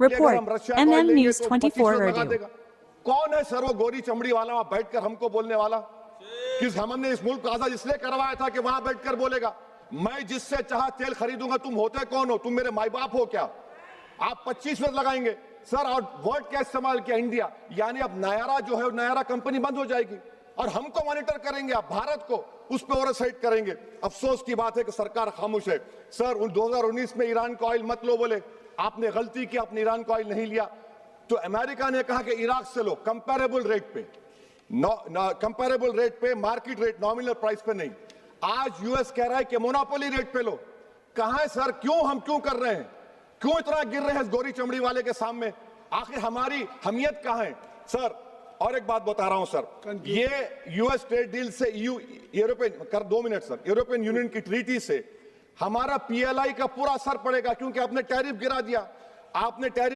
Report. हम Russia को MM लेंगे News तो 24 25% लगा Urdu. देगा। कौन है सर वो गोरी चमड़ी वाला वहां बैठकर हमको बोलने वाला? किस हमने इस मुल्क को आजाद इसलिए करवाया था कि वहां बैठकर बोलेगा मैं जिससे चाह तेल खरीदूंगा। तुम होते कौन हो? तुम मेरे माई बाप हो क्या? आप 25% लगाएंगे सर। और वर्ड क्या इस्तेमाल किया? इंडिया। यानी अब नयारा जो है नयारा कंपनी बंद हो जाएगी और हमको मॉनिटर करेंगे आप, भारत को उस पर ओवरसाइट करेंगे। अफसोस की बात है कि सरकार खामोश है। सर 2019 में ईरान का ऑयल मत लो बोले, आपने गलती की, आपने ईरान का ऑयल नहीं लिया। तो अमेरिका ने कहा कि इराक से लो, कंपेरेबल रेट पे, कंपेरेबल रेट पे, मार्केट रेट, नॉमिनल प्राइस पे नहीं। आज यूएस कह रहा है कि मोनोपोली रेट पे लो। कहां है सर? क्यों हम क्यों कर रहे हैं? क्यों इतना गिर रहे हैं इस गोरी चमड़ी वाले के सामने? आखिर हमारी हमियत कहां है सर? और एक बात बता रहा हूं सर, ये यूएस ट्रेड डील से यूरोपियन कर 2 मिनट सर, यूरोपियन यूनियन की ट्रीटी से हमारा पीएलआई का पूरा असर पड़ेगा क्योंकि आपने टैरिफ गिरा दिया। आपने टैरिफ